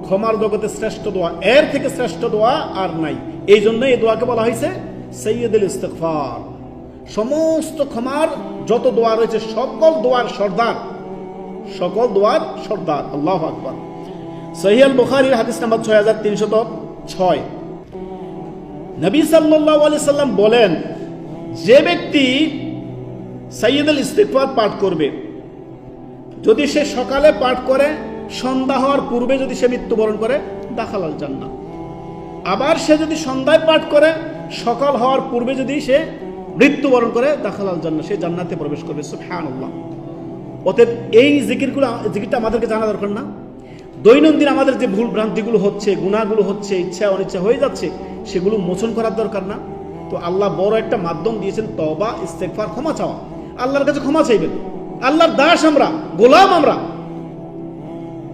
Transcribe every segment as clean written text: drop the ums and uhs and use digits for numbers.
ক্ষমার জগতে শ্রেষ্ঠ দোয়া, এর থেকে শ্রেষ্ঠ দোয়া আর নাই। এই জন্য এই দোয়াকে বলা হয়েছে সাইয়্যিদুল ইস্তিগফার। সমস্ত ক্ষমার যত দোয়া রয়েছে সকল দোয়ার সর্দার, সকল দোয়ার সর্দার। আল্লাহু আকবার। সহিহ আল বুখারীর হাদিস নাম্বার 6306, নবী সাল্লাল্লাহু আলাইহি সাল্লাম বলেন, যে ব্যক্তি সাইয়্যিদুল ইস্তিগফার পাঠ করবে, যদি সে সকালে পাঠ করে সন্ধ্যা হওয়ার পূর্বে যদি সে মৃত্যুবরণ করে, দাখালাল জান্নাহ। আবার সে যদি সন্ধ্যায় পাঠ করে সকাল হওয়ার পূর্বে যদি সে মৃত্যুবরণ করে, দাখালাল জান্নাহ, সে জান্নাতে প্রবেশ করবে। সুবহানাল্লাহ। অতএব এই জিকিরটা আমাদেরকে জানা দরকার না? দৈনন্দিন আমাদের যে ভুল ভ্রান্তিগুলো হচ্ছে, গুনাহগুলো হচ্ছে, ইচ্ছা অনিচ্ছা হয়ে যাচ্ছে, সেগুলো মোচন করার দরকার না? তো আল্লাহ বড় একটা মাধ্যম দিয়েছেন, তওবা, ইস্তেগফার, ক্ষমা চাওয়া। আল্লাহর কাছে ক্ষমা চাইবেন। আল্লাহর দাস আমরা, গোলাম আমরা।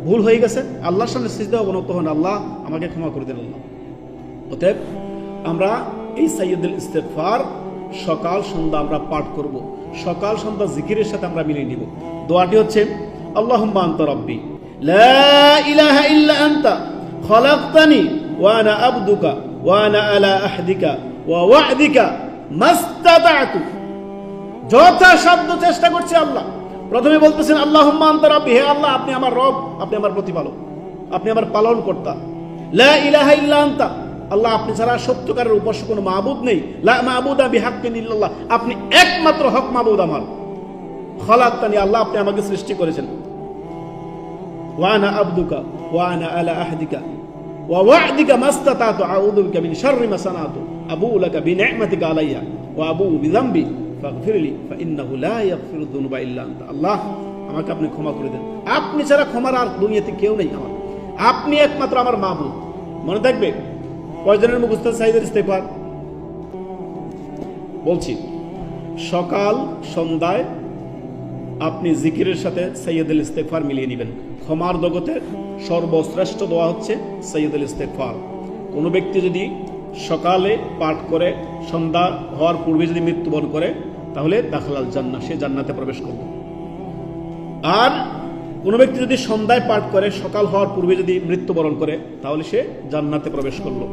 ভুল হয়ে গেছে, আল্লাহর সামনে সিজদা অবনত হন, আল্লাহ আমাকে ক্ষমা করে দেন আল্লাহ। অতএব আমরা এই সাইয়্যিদুল ইস্তিগফার সকাল সন্ধ্যা আমরা পাঠ করব। সকাল সন্ধ্যা জিকিরের সাথে আমরা মিলিয়ে নিব। দোয়াটি হচ্ছে, আল্লাহুম্মা আনতা রাব্বি লা ইলাহা ইল্লা আনতা খালাকতানি ওয়া আনা আবদুকা ওয়া আনা আলা আহদিকা ওয়া ওয়া'দিকা মাস্তাতা'তু। যথাসাধ্য চেষ্টা করছি আল্লাহ। প্রথমে বলতেছেন আল্লাহুম্মা আনতা রাব্বি, হে আল্লাহ আপনি আমার রব, আপনি আমার প্রতিপালক, আপনি আমার পালনকর্তা। লা ইলাহা ইল্লা আনতা, আল্লাহ আপনি ছাড়া সত্যকারের উপাস্য কোনো মাবুদ নেই। লা মাবুদা বিহাক্কিন ইল্লাল্লাহ, আপনি একমাত্র হক মাবুদ আমার। খালাকতানি, আল্লাহ আপনি আমাকে সৃষ্টি করেছেন। ওয়া আনা আবদুকা ওয়া আনা আলা আহদিকা ওয়া ওয়া'দিকা মাস্তাতা'তু আউযু বিকা মিন শাররি মা সানাতু আবুউ লাকা বিনি'মাতিকা আলাইয়া ওয়া আবুউ বিযামবি ফাগফিরলি ফাইন্নাহু লা ইয়াগফিরু যুনুবা ইল্লা আনতা। আল্লাহ আমাকে আপনি ক্ষমা করে দেন, আপনি ছাড়া ক্ষমার আর দুনিয়াতে কেউ নেই আমার, আপনি একমাত্র আমার মাবুদ। মনে থাকবে কয়জনের মুখস্থ সাইয়্যিদুল ইস্তিগফার? বলছি, সকাল সন্ধ্যায় আপনি জিকিরের সাথে সাইয়্যিদুল ইস্তিগফার মিলিয়ে নেবেন। ক্ষমার জগতে সর্বশ্রেষ্ঠ দোয়া হচ্ছে সাইয়্যিদুল ইস্তিগফার। কোনো ব্যক্তি যদি সকালে পাঠ করে সন্ধ্যা হওয়ার পূর্বে যদি মৃত্যুবরণ করে, তাহলে দাখালাল জান্নাহ, সে জান্নাতে প্রবেশ করবে। আর কোনো ব্যক্তি যদি সন্ধ্যায় পাঠ করে সকাল হওয়ার পূর্বে যদি মৃত্যুবরণ করে, তাহলে সে জান্নাতে প্রবেশ করলো।